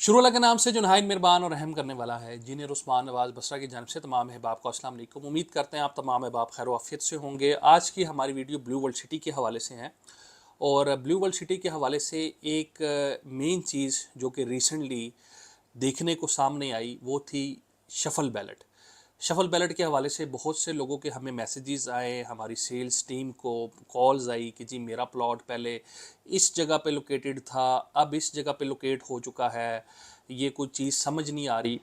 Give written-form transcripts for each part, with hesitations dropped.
शुरू के नाम से जो नहायत मेहरबान और रहम करने वाला है, जीनियर उस्मान नवाज़ बसरा की जानिब से तमाम अहबाब को अस्सलाम वालेकुम। उम्मीद करते हैं आप तमाम अहबाब खैर आफियत से होंगे। आज की हमारी वीडियो ब्लू वर्ल्ड सिटी के हवाले से है और ब्लू वर्ल्ड सिटी के हवाले से एक मेन चीज़ जो कि रिसेंटली देखने को सामने आई वो थी शफल बैलेट। शफल बैलेट के हवाले से बहुत से लोगों के हमें मैसेजेस आए, हमारी सेल्स टीम को कॉल्स आई कि जी मेरा प्लॉट पहले इस जगह पे लोकेटेड था, अब इस जगह पे लोकेट हो चुका है, ये कोई चीज़ समझ नहीं आ रही।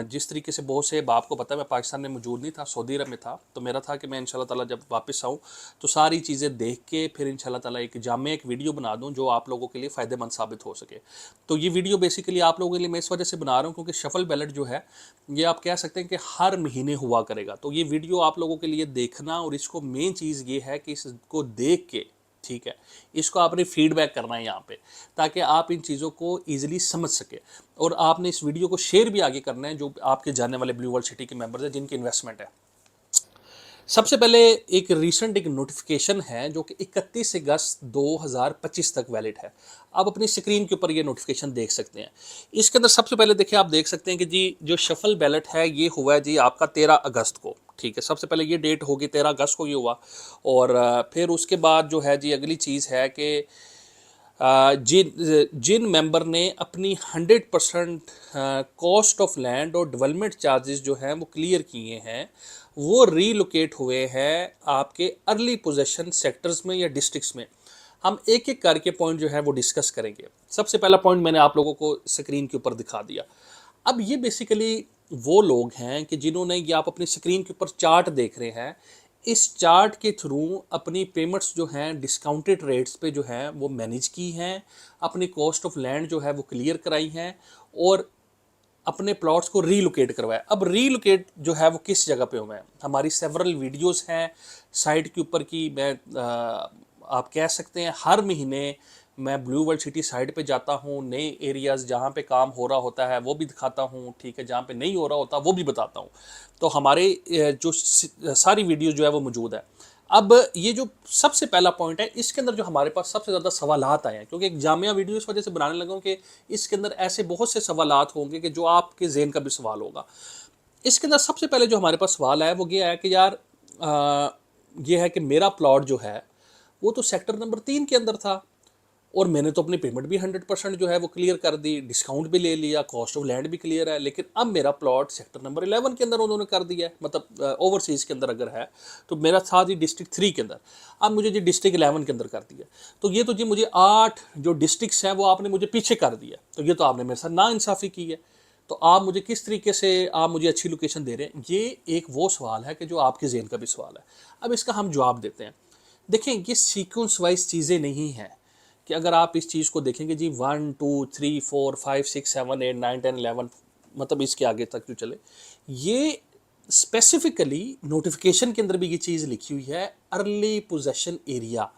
जिस तरीके से बहुत से बाप को पता है, मैं पाकिस्तान में मौजूद नहीं था, सऊदी अरब में था, तो मेरा था कि मैं इंशाल्लाह ताला जब वापस आऊँ तो सारी चीज़ें देख के फिर इंशाल्लाह ताला एक वीडियो बना दूँ जो आप लोगों के लिए फ़ायदेमंद साबित हो सके। तो ये वीडियो बेसिकली आप लोगों के लिए मैं इस वजह से बना रहा हूँ क्योंकि शफल बैलेट जो है ये आप कह सकते हैं कि हर महीने हुआ करेगा। तो ये वीडियो आप लोगों के लिए देखना, और इसको मेन चीज़ ये है कि इसको देख के, ठीक है, इसको आपने फीडबैक करना है यहाँ पे, ताकि आप इन चीज़ों को ईजिली समझ सके। और आपने इस वीडियो को शेयर भी आगे करना है जो आपके जानने वाले ब्लू वर्ल्ड सिटी के मेंबर्स हैं जिनकी इन्वेस्टमेंट है। सबसे पहले एक नोटिफिकेशन है जो कि 31 अगस्त 2025 तक वैलिड है। आप अपनी स्क्रीन के ऊपर ये नोटिफिकेशन देख सकते हैं। इसके अंदर सबसे पहले देखिए, आप देख सकते हैं कि जी जो शफल बैलेट है ये हुआ है जी आपका 13 अगस्त को, ठीक है। सबसे पहले ये डेट होगी 13 अगस्त को ये हुआ। और फिर उसके बाद जो है जी अगली चीज़ है कि जिन जिन मेंबर ने अपनी 100% कॉस्ट ऑफ लैंड और डेवलपमेंट चार्जेस जो हैं वो क्लियर किए हैं, वो रीलोकेट हुए हैं आपके अर्ली पोजेशन सेक्टर्स में या डिस्ट्रिक्ट्स में। हम एक एक करके पॉइंट जो है वो डिस्कस करेंगे। सबसे पहला पॉइंट मैंने आप लोगों को स्क्रीन के ऊपर दिखा दिया। अब ये बेसिकली वो लोग हैं कि जिन्होंने, ये आप अपनी स्क्रीन के ऊपर चार्ट देख रहे हैं, इस चार्ट के थ्रू अपनी पेमेंट्स जो हैं डिस्काउंटेड रेट्स पे जो हैं वो मैनेज की हैं, अपनी कॉस्ट ऑफ लैंड जो है वो क्लियर कराई हैं और अपने प्लॉट्स को रीलोकेट करवाया। अब रीलोकेट जो है वो किस जगह पे हुआ है, हमारी सेवरल वीडियोस हैं साइट के ऊपर की। आप कह सकते हैं हर महीने मैं ब्लू वर्ल्ड सिटी साइट पे जाता हूँ, नए एरियाज़ जहाँ पे काम हो रहा होता है वो भी दिखाता हूँ, ठीक है, जहाँ पे नहीं हो रहा होता वो भी बताता हूँ। तो हमारे जो सारी वीडियो जो है वो मौजूद है। अब ये जो सबसे पहला पॉइंट है, इसके अंदर जो हमारे पास सबसे ज़्यादा सवालात आए हैं, क्योंकि एक जामिया वीडियो इस वजह से बनाने लगा हूँ कि इसके अंदर ऐसे बहुत से सवालात होंगे कि जो आपके जहन का भी सवाल होगा। इसके अंदर सबसे पहले जो हमारे पास सवाल है वो ये है कि यार ये है कि मेरा प्लॉट जो है वो तो सेक्टर नंबर 3 के अंदर था और मैंने तो अपनी पेमेंट भी 100% जो है वो क्लियर कर दी, डिस्काउंट भी ले लिया, कॉस्ट ऑफ लैंड भी क्लियर है, लेकिन अब मेरा प्लॉट सेक्टर नंबर 11 के अंदर उन्होंने कर दिया है, मतलब ओवरसीज़ के अंदर अगर है तो मेरा था जी डिस्ट्रिक्ट 3 के अंदर, अब मुझे जी डिस्ट्रिक्ट 11 के अंदर कर दिया। तो ये तो जी मुझे 8 जो डिस्ट्रिक्ट्स हैं वो आपने मुझे पीछे कर दिया, तो ये तो आपने मेरे साथ नाइंसाफ़ी की है। तो आप मुझे किस तरीके से आप मुझे अच्छी लोकेशन दे रहे हैं, ये एक वो सवाल है कि जो आपके जहन का भी सवाल है। अब इसका हम जवाब देते हैं। देखें, ये सीक्वेंस वाइज चीज़ें नहीं हैं कि अगर आप इस चीज़ को देखेंगे जी 1 2 3 4 5 6 7 8 9 10 11, मतलब इसके आगे तक जो चले, ये स्पेसिफिकली नोटिफिकेशन के अंदर भी ये चीज़ लिखी हुई है, अर्ली पोजेशन एरिया।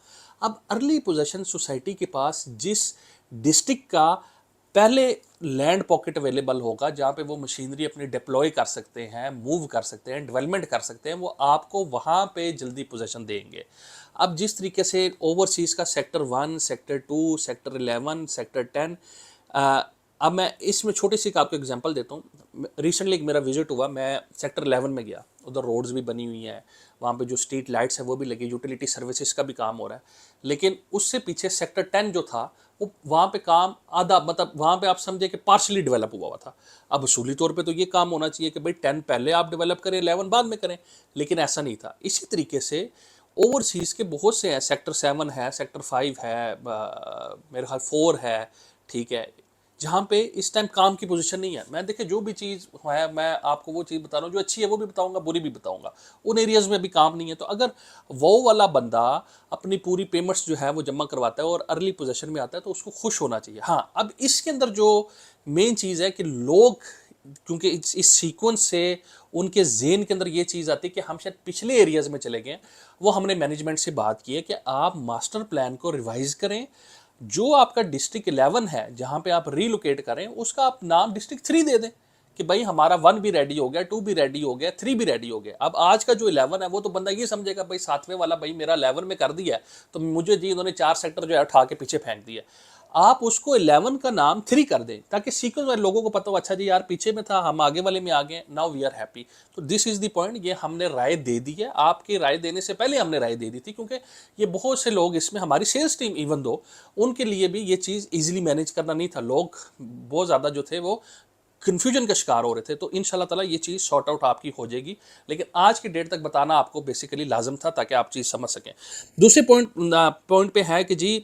अब अर्ली पोजेशन सोसाइटी के पास जिस डिस्ट्रिक्ट का पहले लैंड पॉकेट अवेलेबल होगा जहाँ पे वो मशीनरी अपनी डिप्लॉय कर सकते हैं, मूव कर सकते हैं, डेवलपमेंट कर सकते हैं, वो आपको वहाँ पे जल्दी पोजेशन देंगे। अब जिस तरीके से ओवरसीज़ का सेक्टर 1, सेक्टर 2, सेक्टर 11, सेक्टर 10, अब मैं इसमें छोटी सी आपको एग्जांपल देता हूँ। रिसेंटली एक मेरा विजिट हुआ, मैं सेक्टर 11 में गया, उधर रोड्स भी बनी हुई हैं, वहाँ पे जो स्ट्रीट लाइट्स है वो भी लगी, यूटिलिटी सर्विसेज का भी काम हो रहा है, लेकिन उससे पीछे सेक्टर 10 जो था वो वहाँ पे काम आधा, मतलब वहाँ पे आप समझे कि पार्शली डेवलप हुआ था। अब उसूली तौर पे तो ये काम होना चाहिए कि भाई 10 पहले आप डेवलप करें, 11 बाद में करें, लेकिन ऐसा नहीं था। इसी तरीके से ओवरसीज़ के बहुत से हैं, सेक्टर 7 है, सेक्टर 5 है, मेरे ख्याल 4 है, ठीक है, जहाँ पे इस टाइम काम की पोजीशन नहीं है। मैं देखिए जो भी चीज़ है मैं आपको वो चीज़ बता रहा हूँ, जो अच्छी है वो भी बताऊँगा, बुरी भी बताऊँगा। उन एरियाज़ में भी काम नहीं है, तो अगर वो वाला बंदा अपनी पूरी पेमेंट्स जो है वो जमा करवाता है और अर्ली पोजीशन में आता है तो उसको खुश होना चाहिए। हाँ, अब इसके अंदर जो मेन चीज़ है कि लोग, क्योंकि इस सीक्वेंस से उनके ज़हन के अंदर ये चीज़ आती है कि हम शायद पिछले एरियाज़ में चले गए। वो हमने मैनेजमेंट से बात की है कि आप मास्टर प्लान को रिवाइज़ करें, जो आपका डिस्ट्रिक्ट 11 है जहाँ पे आप रीलोकेट करें उसका आप नाम डिस्ट्रिक्ट 3 दे दें कि भाई हमारा 1 भी रेडी हो गया, 2 भी रेडी हो गया, 3 भी रेडी हो गया। अब आज का जो 11 है वो तो बंदा ये समझेगा भाई 7वें वाला भाई मेरा 11 में कर दिया है, तो मुझे जी इन्होंने 4 सेक्टर जो है उठा के पीछे फेंक दिया। आप उसको 11 का नाम 3 कर दें, ताकि सीक्वेंस वाले लोगों को पता हो, अच्छा जी यार पीछे में था, हम आगे वाले में आ गए, नाउ वी आर हैप्पी। तो दिस इज द पॉइंट, ये हमने राय दे दी है, आपकी राय देने से पहले हमने राय दे दी थी, क्योंकि ये बहुत से लोग इसमें, हमारी सेल्स टीम इवन दो, उनके लिए भी ये चीज़ ईजिली मैनेज करना नहीं था, लोग बहुत ज़्यादा जो थे वो कन्फ्यूजन का शिकार हो रहे थे। तो इंशाल्लाह ताला ये चीज़ सॉर्ट आउट आपकी हो जाएगी, लेकिन आज की डेट तक बताना आपको बेसिकली लाजम था, ताकि आप चीज़ समझ सकें। दूसरे पॉइंट पे है कि जी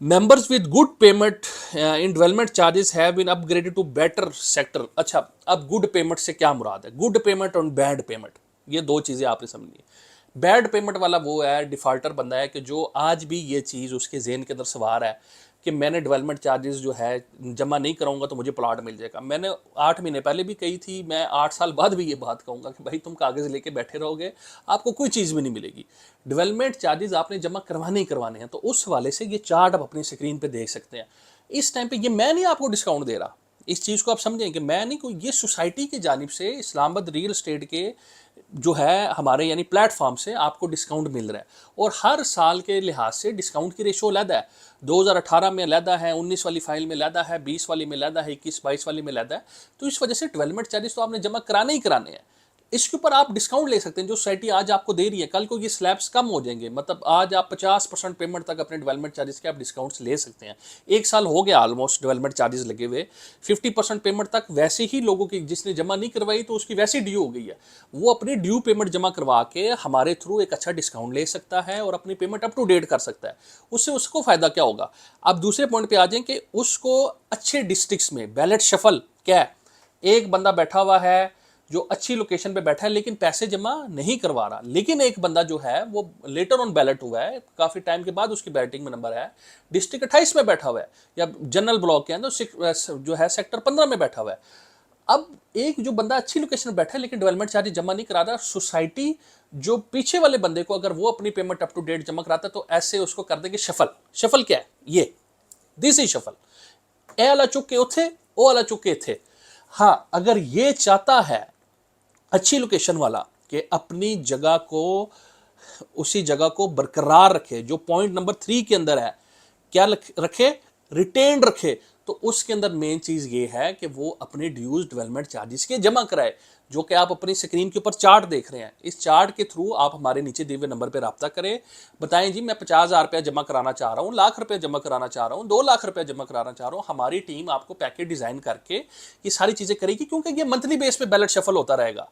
members with good payment in development charges have been upgraded to better sector। अच्छा, अब गुड पेमेंट से क्या मुराद है? गुड पेमेंट और बैड पेमेंट, ये दो चीज़ें आपने समझनी है। बैड पेमेंट वाला वो है, डिफॉल्टर बंदा है कि जो आज भी ये चीज़ उसके जेहन के अंदर सवार है कि मैंने डेवलपमेंट चार्जेस जो है जमा नहीं कराऊंगा तो मुझे प्लॉट मिल जाएगा। मैंने 8 महीने पहले भी कही थी, मैं 8 साल बाद भी ये बात कहूँगा कि भाई तुम कागज़ लेके बैठे रहोगे, आपको कोई चीज़ भी नहीं मिलेगी। डेवलपमेंट चार्जेस आपने जमा करवाने ही करवाने हैं। तो उस वाले से ये चार्ट आप अपनी स्क्रीन पे देख सकते हैं। इस टाइम पे ये मैं नहीं आपको डिस्काउंट दे रहा, इस चीज़ को आप समझें कि मैं नहीं, कोई ये सोसाइटी की जानिब से इस्लामाबाद रियल एस्टेट के जो है हमारे यानी प्लेटफॉर्म से आपको डिस्काउंट मिल रहा है, और हर साल के लिहाज से डिस्काउंट की रेशो अलहदा है। 2018 में अलहदा है, 19 वाली फाइल में अलहदा है, 20 वाली में अलहदा है, 21-22 वाली में अलहदा है। तो इस वजह से डेवलपमेंट चार्जेस तो आपने जमा कराने ही कराने हैं। इसके ऊपर आप डिस्काउंट ले सकते हैं, जो सोसाइटी आज आपको दे रही है, कल को ये स्लैब्स कम हो जाएंगे। मतलब आज आप 50% पेमेंट तक अपने डेवलपमेंट चार्जेस के आप डिस्काउंट्स ले सकते हैं। 1 साल हो गया ऑलमोस्ट डेवलपमेंट चार्जेस लगे हुए, 50% पेमेंट तक वैसे ही लोगों की, जिसने जमा नहीं करवाई तो उसकी वैसी ड्यू हो गई है, वो अपनी ड्यू पेमेंट जमा करवा के हमारे थ्रू एक अच्छा डिस्काउंट ले सकता है और अपनी पेमेंट अप टू डेट कर सकता है। उससे उसको फ़ायदा क्या होगा? अब दूसरे पॉइंट पे आ जाएं कि उसको अच्छे डिस्ट्रिक्ट्स में बैलेट शफल क्या है, एक बंदा बैठा हुआ है जो अच्छी लोकेशन पे बैठा है लेकिन पैसे जमा नहीं करवा रहा, लेकिन एक बंदा जो है वो लेटर ऑन बैलेट हुआ है, काफ़ी टाइम के बाद उसकी बैटिंग में नंबर है, डिस्ट्रिक्ट 28 में बैठा हुआ है, या जनरल ब्लॉक के अंदर जो है सेक्टर 15 में बैठा हुआ है। अब एक जो बंदा अच्छी लोकेशन में बैठा है लेकिन डेवलपमेंट चार्जेस जमा नहीं करा रहा, सोसाइटी जो पीछे वाले बंदे को अगर वो अपनी पेमेंट अप टू डेट जमा कराता है तो ऐसे उसको कर देंगे शफल। शफल क्या है? ये दिस इज शफल, ए वाला चुक के उथे, ओ वाला चुक के थे। हाँ, अगर ये चाहता है अच्छी लोकेशन वाला कि अपनी जगह को, उसी जगह को बरकरार रखे, जो पॉइंट नंबर 3 के अंदर है, क्या रखे? रिटेन रखे। तो उसके अंदर मेन चीज़ ये है कि वो अपने ड्यूज डेवलपमेंट चार्जेस के जमा कराए, जो कि आप अपनी स्क्रीन के ऊपर चार्ट देख रहे हैं। इस चार्ट के थ्रू आप हमारे नीचे दिए हुए नंबर पर रब्ता करें, बताएं जी मैं 50,000 रुपया जमा कराना चाह रहा हूँ, लाख रुपया जमा कराना चाह रहा हूँ, 2 लाख रुपया जमा कराना चाह रहा हूँ। हमारी टीम आपको पैकेज डिज़ाइन करके ये सारी चीज़ें करेगी, क्योंकि ये मंथली बेस पे बैलेट शफल होता रहेगा।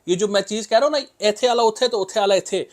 ये जो मैं चीज़ कह रहा हूँ ना, इथे वाला उथे तो उथे वाला इथे,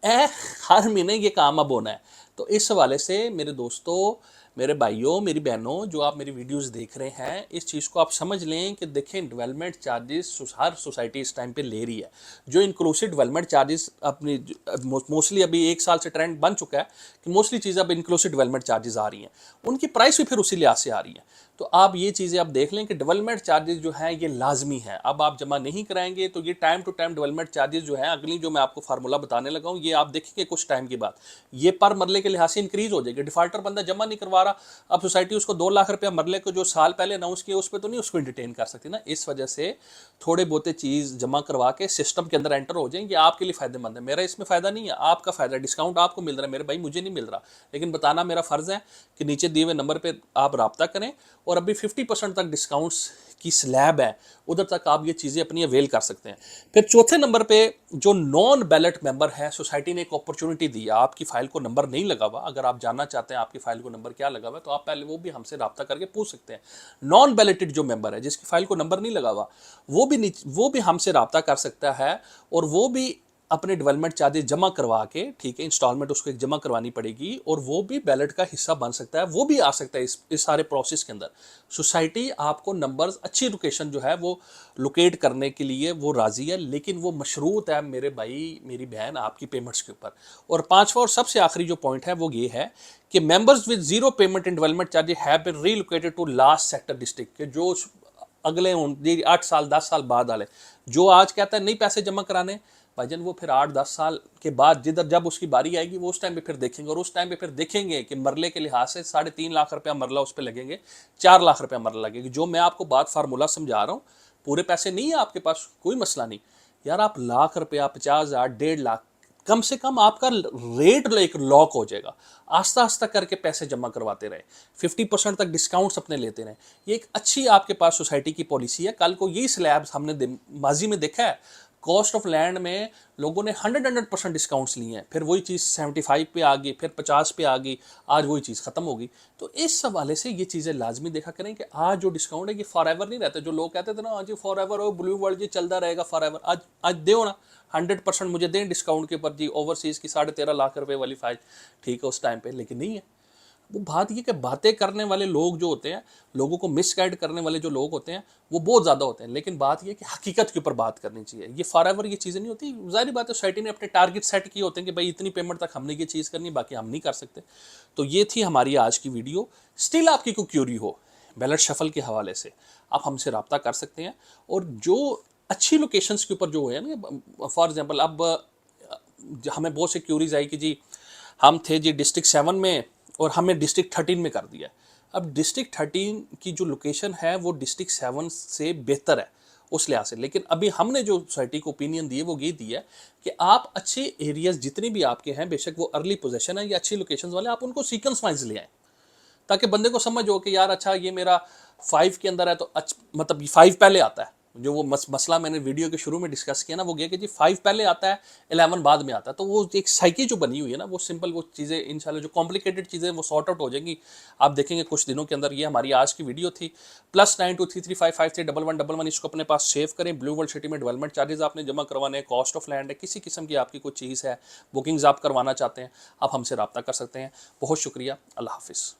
हर महीने ये काम अब होना है। तो इस हवाले से मेरे दोस्तों, मेरे भाइयों, मेरी बहनों, जो आप मेरी वीडियोस देख रहे हैं, इस चीज़ को आप समझ लें कि देखें डेवलपमेंट चार्जेस हर सोसाइटी इस टाइम पे ले रही है। जो इंक्लूसिव डेवलपमेंट चार्जेस अपनी मोस्टली अभी 1 साल से ट्रेंड बन चुका है कि मोस्टली चीज़ें अब इंक्लूसिव डेवलपमेंट चार्जेस आ रही हैं, उनकी प्राइस भी फिर उसी लिहाज से आ रही है। तो आप ये चीज़ें आप देख लें कि डेवलपमेंट चार्जेस जो हैं ये लाजमी हैं। अब आप जमा नहीं कराएंगे तो ये time to time development charges जो हैं, अगली जो मैं आपको फार्मूला बताने लगा हूँ, ये आप देखेंगे कुछ टाइम के बाद ये पर मरले के लिहाज से इंक्रीज हो जाएगी। डिफॉल्टर बंदा जमा नहीं करवा रहा, अब सोसाइटी उसको 2 लाख रुपया मरले को जो साल पहले अनाउंस किया उस पर तो नहीं उसको इंटरटेन कर सकती ना। इस वजह से थोड़े बहुते चीज़ जमा करवा के सिस्टम के अंदर एंटर हो जाएंगे, आपके लिए फ़ायदेमंद है। मेरा इसमें फ़ायदा नहीं है, आपका फ़ायदा है, डिस्काउंट आपको मिल रहा है मेरे भाई, मुझे नहीं मिल रहा, लेकिन बताना मेरा फ़र्ज़ है कि नीचे दिए हुए नंबर पर आप रब्ता करें, और अभी 50% तक डिस्काउंट्स की स्लैब है, उधर तक आप ये चीज़ें अपनी अवेल कर सकते हैं। फिर चौथे नंबर पे जो नॉन बैलेट मेंबर है, सोसाइटी ने एक अपॉर्चुनिटी दी है, आपकी फाइल को नंबर नहीं लगा हुआ, अगर आप जानना चाहते हैं आपकी फाइल को नंबर क्या लगा हुआ है तो आप पहले वो भी हमसे रब्ता करके पूछ सकते हैं। नॉन बैलेटेड जो मेंबर है, जिसकी फाइल को नंबर नहीं लगा हुआ, वो भी हमसे रब्ता कर सकता है, और वो भी अपने डेवलपमेंट चार्जेस जमा करवा के, ठीक है, इंस्टॉलमेंट उसको एक जमा करवानी पड़ेगी, और वो भी बैलेट का हिस्सा बन सकता है, वो भी आ सकता है इस सारे प्रोसेस के अंदर। सोसाइटी आपको नंबर्स, अच्छी लोकेशन जो है वो लोकेट करने के लिए वो राज़ी है, लेकिन वो मशरूत है मेरे भाई, मेरी बहन, आपकी पेमेंट्स के ऊपर। और पांचवा और सबसे आखिरी जो पॉइंट है वो ये है कि members with zero payment in development charges have been relocated to last sector district के, जो अगले 8 साल 10 साल बाद वाले, जो आज कहता है नहीं पैसे जमा कराने भाईजान, वो फिर 8-10 साल के बाद जिधर जब उसकी बारी आएगी वो उस टाइम पे फिर देखेंगे, और उस टाइम पे फिर देखेंगे कि मरले के लिहाज से 3.5 लाख रुपया मरला उस पर लगेंगे, 4 लाख रुपया मरला लगेगी। जो मैं आपको बात फार्मूला समझा रहा हूँ, पूरे पैसे नहीं है आपके पास, कोई मसला नहीं यार, आप लाख रुपया, 50,000, 1.5 लाख कम से कम आपका रेट एक लॉक हो जाएगा। आस्ता आस्ता करके पैसे जमा करवाते रहे, 50% तक डिस्काउंट्स अपने लेते रहे। ये एक अच्छी आपके पास सोसाइटी की पॉलिसी है। कल को यही स्लैब्स हमने माजी में देखा है, कॉस्ट ऑफ लैंड में लोगों ने 100% डिस्काउंट्स लिए हैं, फिर वही चीज़ 75 पे आ गई, फिर 50 पे आ गई, आज वही चीज़ ख़त्म हो गई। तो इस हवाले से ये चीज़ें लाजमी देखा करें कि आज जो डिस्काउंट है ये फॉर एवर नहीं रहता। जो लोग कहते थे ना आज ये फॉर एवर हो, ब्लू वर्ल्ड जी चलता रहेगा फॉर एवर, आज दो ना 100% मुझे दें डिस्काउंट के ऊपर जी, ओवरसीज़ की 13.5 लाख रुपए वाली फाइल, ठीक है उस टाइम पे, लेकिन नहीं है। वो बात ये कि बातें करने वाले लोग जो होते हैं, लोगों को मिसगाइड करने वाले जो लोग होते हैं वो बहुत ज़्यादा होते हैं, लेकिन बात ये कि हकीकत के ऊपर बात करनी चाहिए। ये फॉर एवर ये चीज़ें नहीं होती। ज़ाहिर बात है सोसाइटी ने अपने टारगेट सेट किए होते हैं कि भाई इतनी पेमेंट तक हमने ये चीज़ करनी, बाकी हम नहीं कर सकते। तो ये थी हमारी आज की वीडियो। स्टिल आपकी कोई क्यूरी हो बैलेट शफल के हवाले से, आप हमसे रब्ता कर सकते हैं। और जो अच्छी लोकेशंस के ऊपर जो है ना, फॉर एग्जांपल अब हमें बहुत से क्यूरीज आई कि जी हम थे जी डिस्ट्रिक्ट 7 में और हमें डिस्ट्रिक्ट 13 में कर दिया। अब डिस्ट्रिक्ट 13 की जो लोकेशन है वो डिस्ट्रिक्ट 7 से बेहतर है उस लिहाज से, लेकिन अभी हमने जो सोसाइटी को ओपिनियन दिए वो ये दिया कि आप अच्छे एरियाज जितने भी आपके हैं, बेशक वो अर्ली पोजीशन है या अच्छी लोकेशंस वाले, आप उनको सीक्वेंस वाइज ले आएँ ताकि बंदे को समझ हो कि यार अच्छा ये मेरा 5 के अंदर है तो मतलब 5 पहले आता है। जो वो मसला मैंने वीडियो के शुरू में डिस्कस किया ना, वो ये कि जी 5 पहले आता है, 11 बाद में आता है। तो वो एक साइकी जो बनी हुई है ना, वो सिंपल वो चीज़ें इंशाल्लाह जो कॉम्प्लिकेटेड चीज़ें वो सॉर्ट आउट हो जाएंगी, आप देखेंगे कुछ दिनों के अंदर। ये हमारी आज की वीडियो थी। +9233553111, इसको अपने पास सेव करें। ब्लू वर्ल्ड सिटी में डेवलपमेंट चार्जेस आपने जमा करवाने हैं, कॉस्ट ऑफ लैंड है, किसी किस्म की आपकी कोई चीज़ है, बुकिंग्स आप करवाना चाहते हैं, आप हमसे रब्ता कर सकते हैं। बहुत शुक्रिया, अल्लाह हाफिज़।